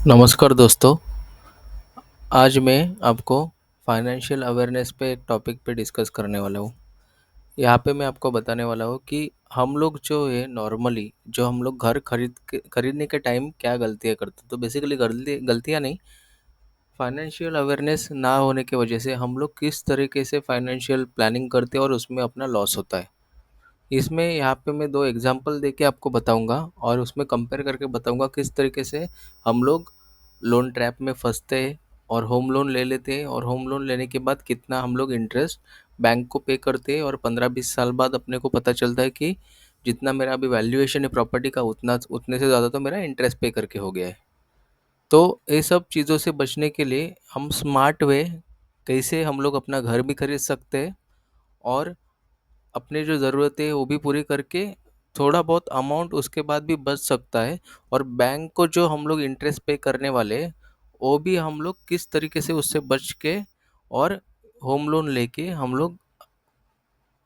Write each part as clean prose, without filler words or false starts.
नमस्कार दोस्तों। आज मैं आपको फाइनेंशियल अवेयरनेस पे एक टॉपिक पे डिस्कस करने वाला हूँ। यहाँ पे मैं आपको बताने वाला हूँ कि हम लोग जो है नॉर्मली जो हम लोग घर खरीदने के टाइम क्या गलतियाँ करते हैं। तो बेसिकली गलतियाँ नहीं, फाइनेंशियल अवेयरनेस ना होने की वजह से हम लोग किस तरीके से फाइनेंशियल प्लानिंग करते हैं और उसमें अपना लॉस होता है। इसमें यहाँ पे मैं दो एग्जांपल देके आपको बताऊंगा और उसमें कंपेयर करके बताऊंगा किस तरीके से हम लोग लोन ट्रैप में फंसते हैं और होम लोन ले लेते हैं और होम लोन लेने के बाद कितना हम लोग इंटरेस्ट बैंक को पे करते हैं और 15-20 साल बाद अपने को पता चलता है कि जितना मेरा अभी वैल्यूएशन है प्रॉपर्टी का उतना उतने से ज़्यादा तो मेरा इंटरेस्ट पे करके हो गया है। तो ये सब चीज़ों से बचने के लिए हम स्मार्ट वे कैसे हम लोग अपना घर भी खरीद सकते हैं और अपनी जो ज़रूरतें है वो भी पूरी करके थोड़ा बहुत अमाउंट उसके बाद भी बच सकता है। और बैंक को जो हम लोग इंटरेस्ट पे करने वाले वो भी हम लोग किस तरीके से उससे बच के और होम लोन लेके हम लोग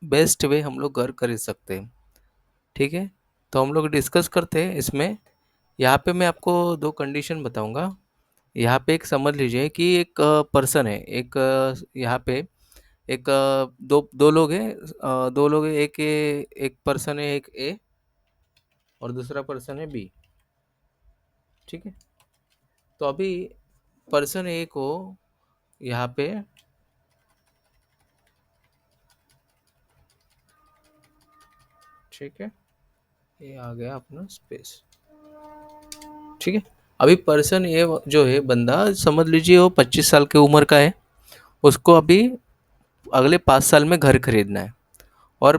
बेस्ट वे हम लोग घर खरीद सकते हैं। ठीक है, तो हम लोग डिस्कस करते हैं इसमें। यहाँ पे मैं आपको दो कंडीशन बताऊंगा। यहाँ पे एक समझ लीजिए कि एक पर्सन है, एक यहाँ पे एक दो दो लोग हैं, दो लोग हैं, एक पर्सन है, एक ए और दूसरा पर्सन है बी। ठीक है, तो अभी पर्सन ए को यहाँ पे, ठीक है, ये आ गया अपना स्पेस। ठीक है, अभी पर्सन ए जो है बंदा समझ लीजिए वो 25 साल की उम्र का है। उसको अभी अगले 5 साल में घर खरीदना है। और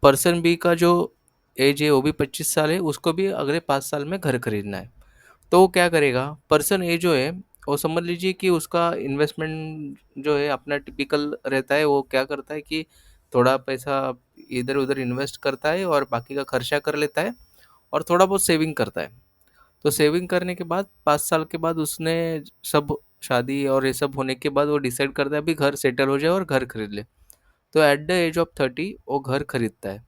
पर्सन बी का जो एज है वो भी 25 साल है, उसको भी अगले 5 साल में घर खरीदना है। तो वो क्या करेगा, पर्सन ए जो है वो समझ लीजिए कि उसका इन्वेस्टमेंट जो है अपना टिपिकल रहता है। वो क्या करता है कि थोड़ा पैसा इधर उधर इन्वेस्ट करता है और बाकी का खर्चा कर लेता है और थोड़ा बहुत सेविंग करता है। तो सेविंग करने के बाद 5 साल के बाद उसने सब शादी और ये सब होने के बाद वो डिसाइड करता है अभी घर सेटल हो जाए और घर खरीद ले। तो एट द एज ऑफ 30 वो घर खरीदता है।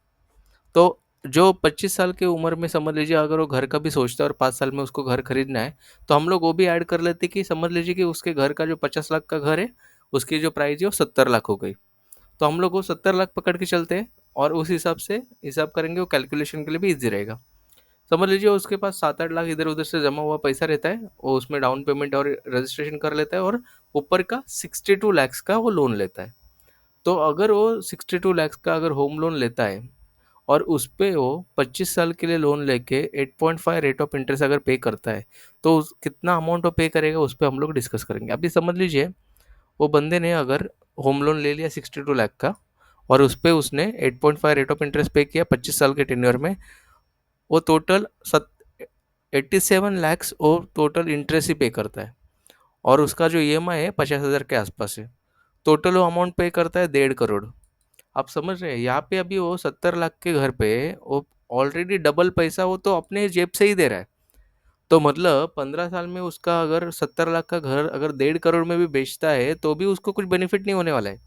तो जो 25 साल की उम्र में समझ लीजिए अगर वो घर का भी सोचता है और 5 साल में उसको घर खरीदना है, तो हम लोग वो भी ऐड कर लेते कि समझ लीजिए कि उसके घर का जो 50 लाख का घर है उसकी जो प्राइस है वो 70 लाख हो गई। तो हम लोग वो 70 लाख पकड़ के चलते हैं और उस हिसाब से हिसाब करेंगे, वो कैलकुलेशन के लिए भी ईजी रहेगा। समझ लीजिए उसके पास 7-8 लाख इधर उधर से जमा हुआ पैसा रहता है, वो उसमें डाउन पेमेंट और रजिस्ट्रेशन कर लेता है और ऊपर का 62 लैक्स का वो लोन लेता है। तो अगर वो 62 लैक्स का अगर होम लोन लेता है और उस पे वो 25 साल के लिए लोन लेके 8.5 रेट ऑफ इंटरेस्ट अगर पे करता है, तो कितना अमाउंट वो पे करेगा उस पर हम लोग डिस्कस करेंगे। अभी समझ लीजिए वो बंदे ने अगर होम लोन ले लिया 62 लाख का और उस पर उसने 8.5 रेट ऑफ इंटरेस्ट पे किया 25 साल के टेन्योर में, वो टोटल 87 लैक्स वो टोटल इंटरेस्ट ही पे करता है। और उसका जो EMI है 50,000 के आसपास है। टोटल वो अमाउंट पे करता है 1.5 करोड़। आप समझ रहे हैं, यहाँ पे अभी वो 70 लाख के घर पे वो ऑलरेडी डबल पैसा वो तो अपने जेब से ही दे रहा है। तो मतलब 15 साल में उसका अगर 70 लाख का घर अगर 1.5 करोड़ में भी बेचता है तो भी उसको कुछ बेनिफिट नहीं होने वाला है।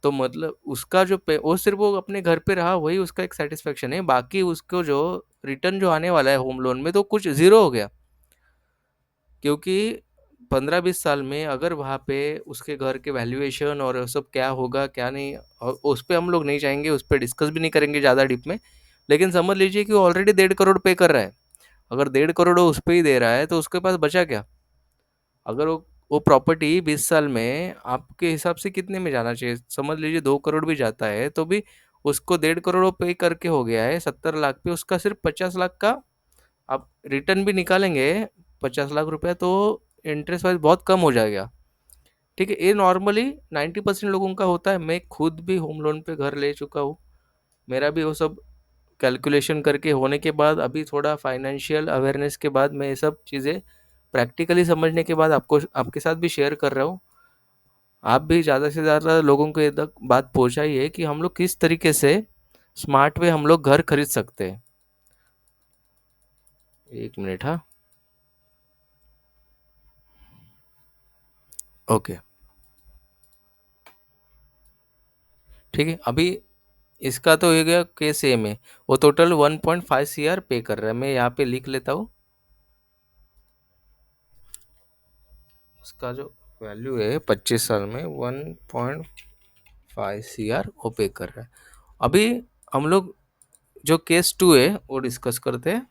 तो मतलब उसका जो पे वो सिर्फ वो अपने घर पे रहा वही उसका एक सेटिस्फेक्शन है, बाकी उसको जो रिटर्न जो आने वाला है होम लोन में तो कुछ ज़ीरो हो गया। क्योंकि 15-20 साल में अगर वहाँ पे उसके घर के वैल्यूएशन और सब क्या होगा क्या नहीं, और उस पे हम लोग नहीं जाएंगे, उस पे डिस्कस भी नहीं करेंगे ज़्यादा डीप में। लेकिन समझ लीजिए कि वो ऑलरेडी 1.5 करोड़ पे कर रहा है। अगर 1.5 करोड़ वो उस पे ही दे रहा है तो उसके पास बचा क्या। अगर वो प्रॉपर्टी 20 साल में आपके हिसाब से कितने में जाना चाहिए, समझ लीजिए 2 करोड़ भी जाता है तो भी उसको 1.5 करोड़ पे करके हो गया है 70 लाख पे, उसका सिर्फ 50 लाख का आप रिटर्न भी निकालेंगे 50 लाख रुपया, तो इंटरेस्ट वाइज बहुत कम हो जाएगा। ठीक है, ये नॉर्मली 90% लोगों का होता है। मैं खुद भी होम लोन पे घर ले चुका हूँ। मेरा भी वो सब कैलकुलेशन करके होने के बाद अभी थोड़ा फाइनेंशियल अवेयरनेस के बाद मैं ये सब चीज़ें प्रैक्टिकली समझने के बाद आपको आपके साथ भी शेयर कर रहा हूँ। आप भी ज़्यादा से ज़्यादा लोगों को ये तक बात पहुँचाइए कि हम लोग किस तरीके से स्मार्ट वे हम लोग घर खरीद सकते हैं। एक मिनट, हाँ। ओके, ठीक है, अभी इसका तो हो गया केस सेम है। वो टोटल 1.5 CR पे कर रहा है, मैं यहाँ पे लिख लेता हूँ। उसका जो वैल्यू है 25 साल में 1.5 CR वो पे कर रहा है। अभी हम लोग जो केस 2 है वो डिस्कस करते हैं।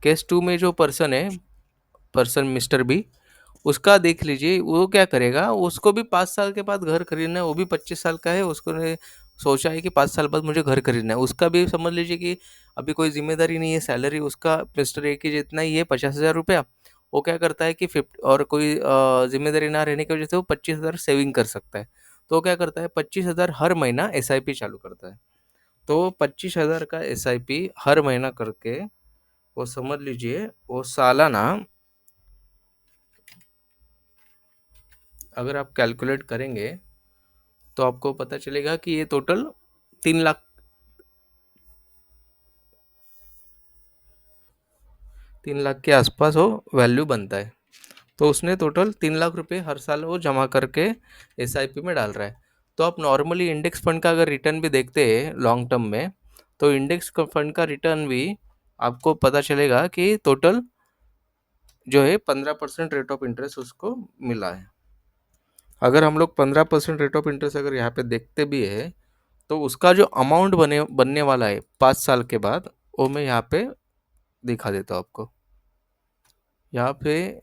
केस 2 में जो पर्सन मिस्टर बी, उसका देख लीजिए वो क्या करेगा। उसको भी 5 साल के बाद घर खरीदना है, वो भी 25 साल का है। उसको ने सोचा है कि 5 साल बाद मुझे घर खरीदना है। उसका भी समझ लीजिए कि अभी कोई जिम्मेदारी नहीं है, सैलरी उसका मिस्टर ए की जितना ही है, 50,000 रुपया। वो क्या करता है कि 50 और कोई जिम्मेदारी ना रहने की वजह से वो 25,000 सेविंग कर सकता है। तो वो क्या करता है, 25,000 हर महीना SIP चालू करता है। तो 25,000 का SIP हर महीना करके वो समझ लीजिए वो सालाना, अगर आप कैलकुलेट करेंगे तो आपको पता चलेगा कि ये टोटल 3 लाख 3 लाख के आसपास वो वैल्यू बनता है। तो उसने टोटल 3 लाख रुपए हर साल वो जमा करके SIP में डाल रहा है। तो आप नॉर्मली इंडेक्स फंड का अगर रिटर्न भी देखते हैं लॉन्ग टर्म में, तो इंडेक्स फंड का रिटर्न भी आपको पता चलेगा कि टोटल जो है 15% रेट ऑफ इंटरेस्ट उसको मिला है। अगर हम लोग 15% रेट ऑफ इंटरेस्ट अगर यहाँ पे देखते भी है, तो उसका जो अमाउंट बनने वाला है 5 साल के बाद, वो मैं यहाँ पे दिखा देता हूँ आपको। यहाँ पे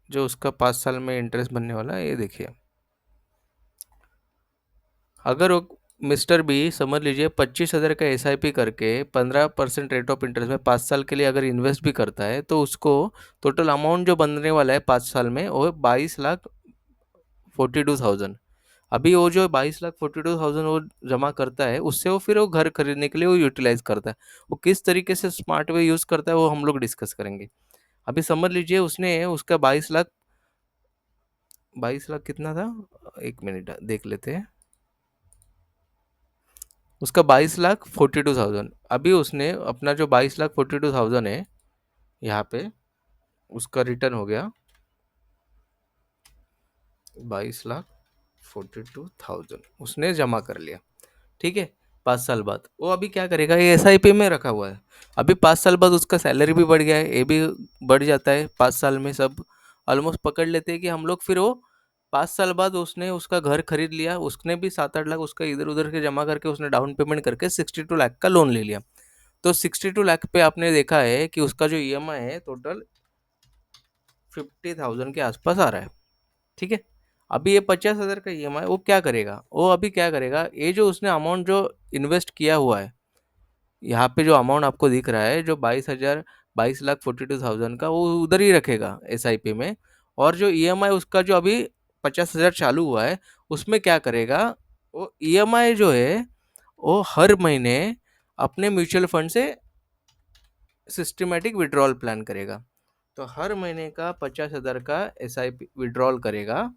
जो उसका 5 साल में इंटरेस्ट बनने वाला है, ये देखिए। अगर वो मिस्टर बी समझ लीजिए 25,000 का SIP करके 15% रेट ऑफ इंटरेस्ट में 5 साल के लिए अगर इन्वेस्ट भी करता है, तो उसको टोटल अमाउंट जो बनने वाला है 5 साल में वो 22,42,000। अभी वो जो 22,42,000 वो जमा करता है, उससे वो फिर वो घर खरीदने के लिए वो यूटिलाइज करता है। वो किस तरीके से स्मार्ट वे यूज़ करता है वो हम लोग डिस्कस करेंगे। अभी समझ लीजिए उसने उसका 22 लाख कितना था, एक मिनट देख लेते हैं। उसका 22,42,000। अभी उसने अपना जो 22,42,000 है, यहाँ पे उसका रिटर्न हो गया 22,42,000 उसने जमा कर लिया। ठीक है, 5 साल बाद वो अभी क्या करेगा, ये SIP में रखा हुआ है। अभी 5 साल बाद उसका सैलरी भी बढ़ गया है, ये भी बढ़ जाता है 5 साल में। सब ऑलमोस्ट पकड़ लेते हैं कि हम लोग फिर वो 5 साल बाद उसने उसका घर खरीद लिया। उसने भी 7-8 लाख उसका इधर उधर के जमा करके उसने डाउन पेमेंट करके 62 लाख का लोन ले लिया। तो 62 लाख पे आपने देखा है कि उसका जो EMI है टोटल 50,000 के आसपास आ रहा है। ठीक है, अभी ये 50,000 का EMI वो क्या करेगा, वो अभी क्या करेगा, ये जो उसने अमाउंट जो इन्वेस्ट किया हुआ है, यहाँ पे जो अमाउंट आपको दिख रहा है जो 22,42,000 का, वो उधर ही रखेगा SIP में। और जो EMI उसका जो अभी 50,000 चालू हुआ है, उसमें क्या करेगा, वो EMI जो है वो हर महीने अपने म्यूचुअल फंड से सिस्टमेटिक विड्रॉल प्लान करेगा। तो हर महीने का 50,000 का SIP विड्रॉल करेगा।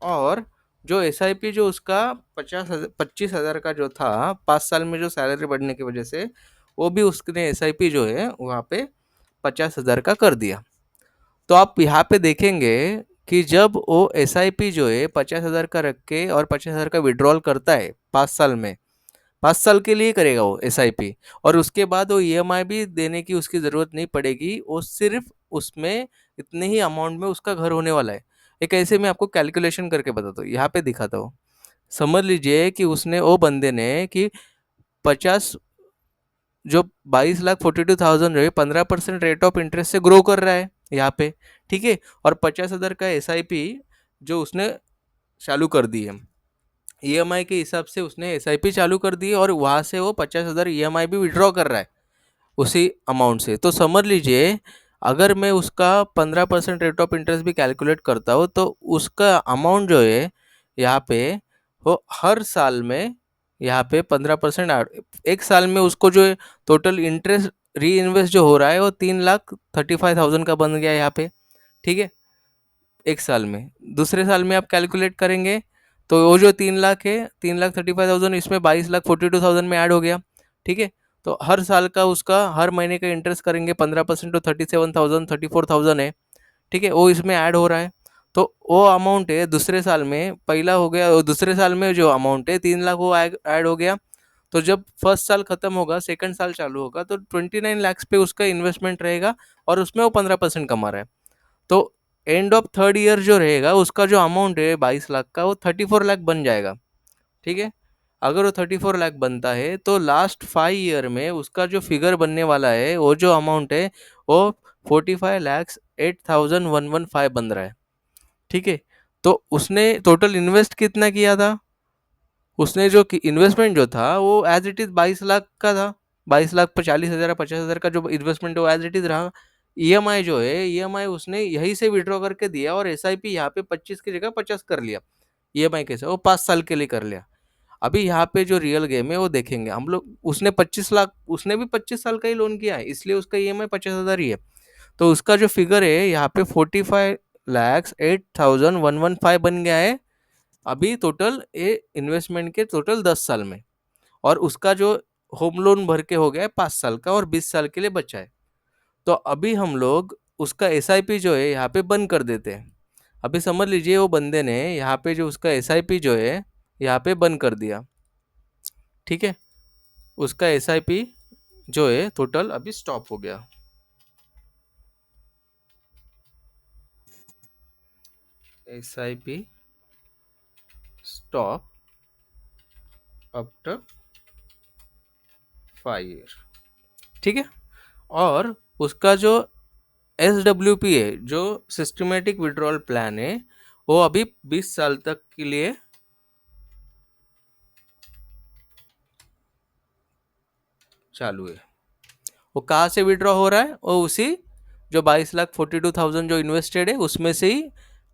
और जो SIP जो उसका 25,000 का जो था 5 साल में जो सैलरी बढ़ने की वजह से, वो भी उसने SIP जो है वहाँ पे 50,000 का कर दिया। तो आप यहाँ पे देखेंगे कि जब वो SIP जो है 50,000 का रख के और 50,000 का विड्रॉल करता है 5 साल में, 5 साल के लिए करेगा वो SIP, और उसके बाद वो EMI भी देने की उसकी ज़रूरत नहीं पड़ेगी। वो सिर्फ उसमें इतने ही अमाउंट में उसका घर होने वाला है। एक ऐसे में आपको कैलकुलेशन करके बताता हूँ, यहाँ पे दिखाता हूँ। समझ लीजिए कि उसने वो बंदे ने कि 50 जो 22,42,000 जो है 15% रेट ऑफ इंटरेस्ट से ग्रो कर रहा है यहाँ पे। ठीक है, और 50,000 का SIP जो उसने चालू कर दी है, EMI के हिसाब से उसने SIP चालू कर दी है, और वहाँ से वो 50,000 EMI भी विड्रॉ कर रहा है उसी अमाउंट से। तो समझ लीजिए अगर मैं उसका 15% रेट ऑफ इंटरेस्ट भी कैलकुलेट करता हूँ, तो उसका अमाउंट जो है यहाँ पे वो हर साल में यहाँ पे 15% एक साल में उसको जो टोटल इंटरेस्ट री इन्वेस्ट जो हो रहा है वो 3,35,000 का बन गया यहाँ पे। ठीक है, एक साल में। दूसरे साल में आप कैलकुलेट करेंगे तो वो जो 3 लाख है, 3,35,000 इसमें 22,42,000 में ऐड हो गया। ठीक है, तो हर साल का उसका हर महीने का इंटरेस्ट करेंगे 15%, तो 37,000 34,000 है। ठीक है, वो इसमें ऐड हो रहा है। तो वो अमाउंट है दूसरे साल में, पहला हो गया, और दूसरे साल में जो अमाउंट है 3 लाख वो ऐड हो गया। तो जब फर्स्ट साल खत्म होगा, सेकंड साल चालू होगा, तो 29 लाख पे उसका इन्वेस्टमेंट रहेगा और उसमें वो 15% कमा रहा है। तो एंड ऑफ थर्ड ईयर जो रहेगा उसका जो अमाउंट है 22 लाख का, वो 34 लाख बन जाएगा। ठीक है, अगर वो 34 लाख बनता है तो लास्ट 5 ईयर में उसका जो फिगर बनने वाला है, वो जो अमाउंट है वो 45,08,115 बन रहा है। ठीक है, तो उसने टोटल इन्वेस्ट कितना किया था? उसने जो इन्वेस्टमेंट जो था वो एज इट इज 22 लाख का था। 22,40,000 50,000 का जो इन्वेस्टमेंट है वो एज इट इज रहा। ईएमआई जो है, ईएमआई उसने यहीं से विड्रॉ करके दिया और एसआईपी यहाँ पे 25 की जगह 50 कर लिया। ईएमआई कैसे? वो 5 साल के लिए कर लिया। अभी यहाँ पे जो रियल गेम है वो देखेंगे हम लोग। उसने 25 लाख, उसने भी 25 साल का ही लोन किया है, इसलिए उसका ईएमआई 50,000 ही है। तो उसका जो फिगर है यहाँ पे 45,08,115 बन गया है अभी टोटल ये इन्वेस्टमेंट के टोटल 10 साल में। और उसका जो होम लोन भर के हो गया है 5 साल का और 20 साल के लिए बचा है। तो अभी हम लोग उसका एसआईपी जो है यहाँ पे बंद कर देते हैं। अभी समझ लीजिए वो बंदे ने यहाँ पे जो उसका एसआईपी जो है यहाँ पे बंद कर दिया। ठीक है, उसका एसआईपी जो है टोटल अभी स्टॉप हो गया। SIP stop after 5 year. ठीक है, और उसका जो SWP है, जो सिस्टमेटिक विड्रॉल प्लान है, वो अभी 20 साल तक के लिए चालू है। वो कहाँ से विड्रॉ हो रहा है? वो उसी जो 22,42,000 जो इन्वेस्टेड है उसमें से ही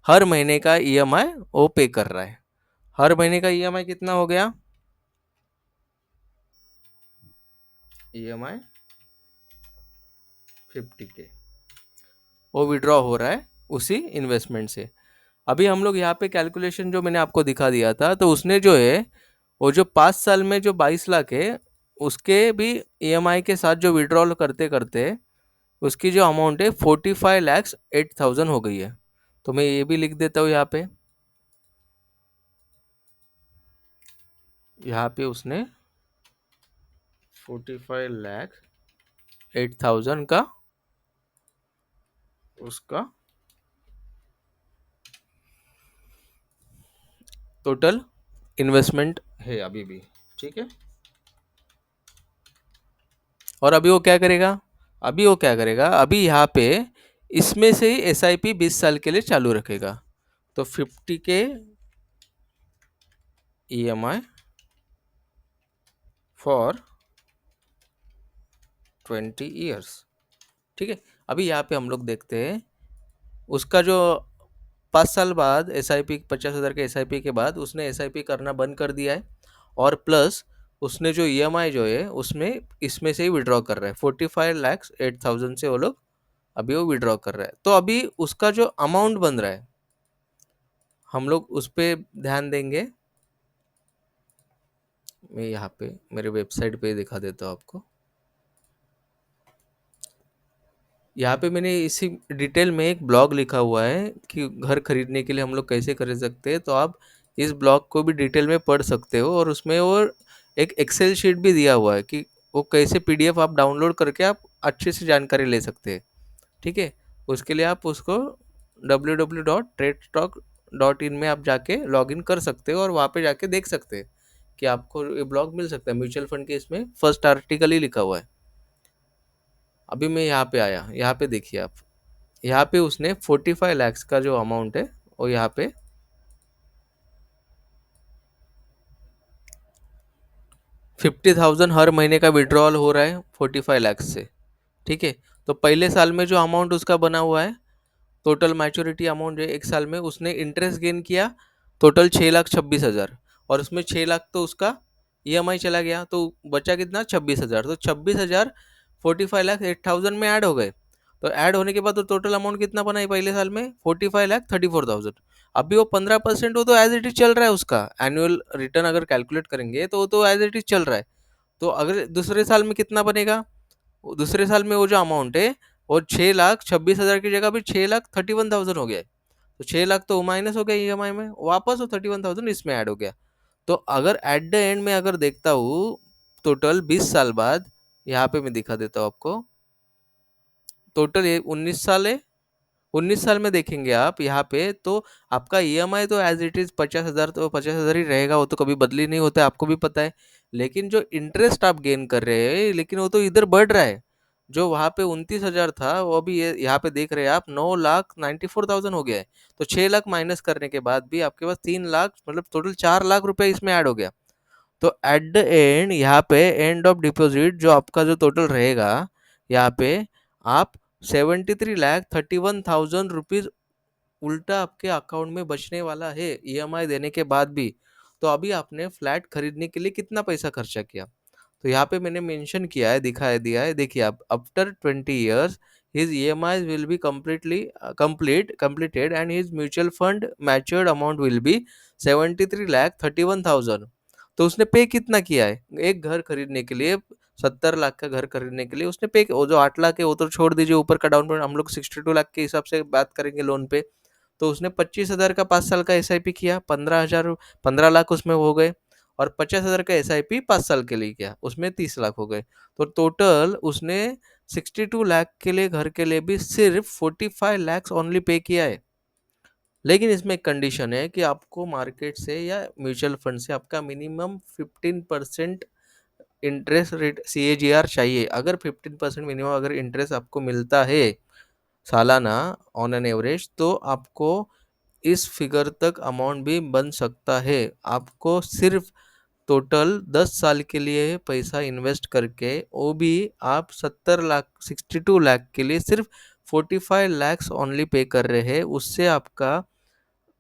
हर महीने का ईएमआई वो पे कर रहा है। हर महीने का ईएमआई कितना हो गया? ईएमआई 50K वो विड्रॉ हो रहा है उसी इन्वेस्टमेंट से। अभी हम लोग यहाँ पे कैलकुलेशन जो मैंने आपको दिखा दिया था, तो उसने जो है वो जो 5 साल में जो 22 लाख है उसके भी ईएमआई के साथ जो विड्रॉल करते करते उसकी जो अमाउंट है 45,08,000 हो गई है। तो मैं ये भी लिख देता हूँ यहाँ पे उसने 45,08,000 का उसका टोटल इन्वेस्टमेंट है अभी भी। ठीक है, और अभी वो क्या करेगा? अभी यहाँ पे इसमें से ही एसआईपी 20 साल के लिए चालू रखेगा। तो 50K EMI फॉर 20 ईयर्स। ठीक है, अभी यहाँ पे हम लोग देखते हैं उसका जो 5 साल बाद एसआईपी 50,000 के एसआईपी के बाद उसने एसआईपी करना बंद कर दिया है। और प्लस उसने जो ईएमआई जो है उसमें इसमें से ही विड्रॉ कर रहा है 45,08,000 से। वो लोग अभी वो विड्रॉ कर रहा है, तो अभी उसका जो अमाउंट बन रहा है हम लोग उस पर ध्यान देंगे। मैं यहाँ पे मेरे वेबसाइट पे दिखा देता हूँ आपको। यहाँ पे मैंने इसी डिटेल में एक ब्लॉग लिखा हुआ है कि घर खरीदने के लिए हम लोग कैसे खरीद सकते हैं। तो आप इस ब्लॉग को भी डिटेल में पढ़ सकते हो, और उसमें वो एक एक्सेल शीट भी दिया हुआ है कि वो कैसे पीडीएफ आप डाउनलोड करके आप अच्छे से जानकारी ले सकते हैं। ठीक है, उसके लिए आप उसको www.tradestock.in में आप जाके लॉगिन कर सकते हो और वहाँ पे जाके देख सकते हैं कि आपको ये ब्लॉग मिल सकता है। म्यूचुअल फंड के इसमें फर्स्ट आर्टिकल ही लिखा हुआ है। अभी मैं यहाँ पे आया, यहाँ पे देखिए आप, यहाँ पे उसने 45 लाख का जो अमाउंट है वो यहाँ पे 50,000 हर महीने का विड्रॉल हो रहा है 45 लाख से। ठीक है, तो पहले साल में जो अमाउंट उसका बना हुआ है टोटल मैच्योरिटी अमाउंट है, एक साल में उसने इंटरेस्ट गेन किया टोटल 6,26,000, और उसमें 6 लाख तो उसका ईएमआई चला गया, तो बचा कितना? 26,000। तो 26,000 45,08,000 में ऐड हो गए। तो ऐड होने के बाद तो टोटल अमाउंट कितना बना है पहले साल में? 45,34,000। अभी वो 15% वो तो एज इट इज चल रहा है। उसका एनुअल रिटर्न अगर कैलकुलेट करेंगे तो वो तो एज इट इज चल रहा है। तो अगर दूसरे साल में कितना बनेगा? दूसरे साल में वो जो अमाउंट है वो 6,26,000 की जगह भी 6,31,000 हो गया है। तो 6 लाख तो माइनस हो गया ईएमआई में, वापस वो 31,000 इसमें ऐड हो गया। तो अगर एट द एंड में अगर देखता हूँ टोटल 20 साल बाद, यहाँ पे मैं दिखा देता हूँ आपको। टोटल ये 19 साल है, 19 साल में देखेंगे आप यहाँ पे, तो आपका ईएमआई तो एज इट इज 50,000, तो 50,000 ही रहेगा, वो तो कभी बदली नहीं होता है, आपको भी पता है। लेकिन जो इंटरेस्ट आप गेन कर रहे हैं, लेकिन वो तो इधर बढ़ रहा है। जो वहाँ पे 29,000 था, वो अभी ये यहाँ पे देख रहे हैं आप 9,94,000 हो गया है। तो 6 लाख माइनस करने के बाद भी आपके पास 3 लाख, मतलब टोटल 4 लाख रुपए इसमें ऐड हो गया। तो एट द एंड यहाँ पे एंड ऑफ डिपॉजिट जो आपका जो टोटल रहेगा, यहाँ पे आप 73,31,000 रुपीज उल्टा आपके अकाउंट में बचने वाला है ईएमआई देने के बाद भी। तो अभी आपने फ्लैट खरीदने के लिए कितना पैसा खर्चा किया? तो यहाँ पे मैंने मेंशन किया है, दिखाया दिया है, देखिए आप, after 20 years his EMIs will be completed and his mutual fund matured amount will be 73,31,000। तो उसने पे कितना किया है एक घर खरीदने के लिए? 70 लाख का घर खरीदने के लिए उसने पे, वो जो 8 लाख है वो तो छोड़ दीजिए, ऊपर का डाउन पेमेंट हम लोग 62 लाख के हिसाब से बात करेंगे लोन पे। तो उसने 25,000 का 5 साल का एसआईपी किया, 15,000, 15 लाख उसमें हो गए। और 50,000 का एसआईपी 5 साल के लिए किया, उसमें 30 लाख हो गए। तो टोटल उसने 62 लाख के लिए, घर के लिए भी सिर्फ 45 lakhs ओनली पे किया है। लेकिन इसमें एक कंडीशन है कि आपको मार्केट से या म्यूचुअल फंड से आपका मिनिमम 15% इंटरेस्ट रेट CAGR चाहिए। अगर 15% मिनिमम अगर इंटरेस्ट आपको मिलता है सालाना ऑन एन एवरेज, तो आपको इस फिगर तक अमाउंट भी बन सकता है। आपको सिर्फ टोटल 10 साल के लिए पैसा इन्वेस्ट करके, वो भी आप 70 लाख, 62 लाख के लिए सिर्फ 45 lakhs ओनली पे कर रहे हैं। उससे आपका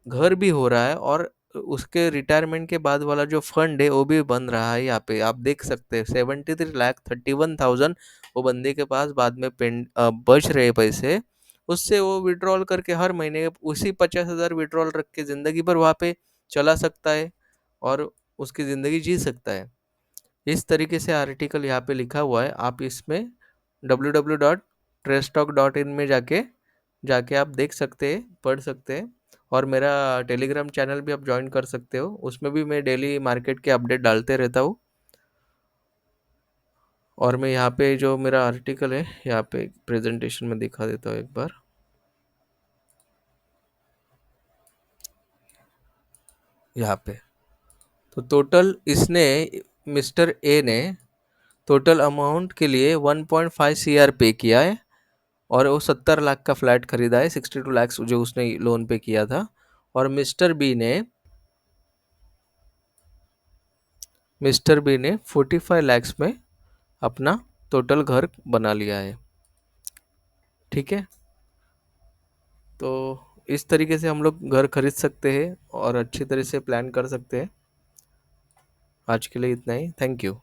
घर भी हो रहा है, और उसके रिटायरमेंट के बाद वाला जो फंड है वो भी बन रहा है। यहाँ पे आप देख सकते हैं 73,31,000 वो बंदे के पास बाद में बच रहे पैसे। उससे वो विड्रॉल करके हर महीने उसी 50,000 विड्रॉल रख के ज़िंदगी भर वहाँ पे चला सकता है, और उसकी ज़िंदगी जी सकता है। इस तरीके से आर्टिकल यहाँ पे लिखा हुआ है, आप इसमें www.trusttalk.in में जाके जाके आप देख सकते हैं, पढ़ सकते हैं। और मेरा टेलीग्राम चैनल भी आप ज्वाइन कर सकते हो, उसमें भी मैं डेली मार्केट के अपडेट डालते रहता हूँ। और मैं यहाँ पे जो मेरा आर्टिकल है, यहाँ पे प्रेजेंटेशन में दिखा देता हूँ एक बार। यहाँ पे तो टोटल इसने, मिस्टर ए ने टोटल अमाउंट के लिए 1.5 CR पे किया है, और वो 70 लाख का फ्लैट खरीदा है, 62 lakhs जो उसने लोन पे किया था। और मिस्टर बी ने 45 lakhs में अपना टोटल घर बना लिया है। ठीक है, तो इस तरीके से हम लोग घर खरीद सकते हैं और अच्छी तरह से प्लान कर सकते हैं। आज के लिए इतना ही, थैंक यू।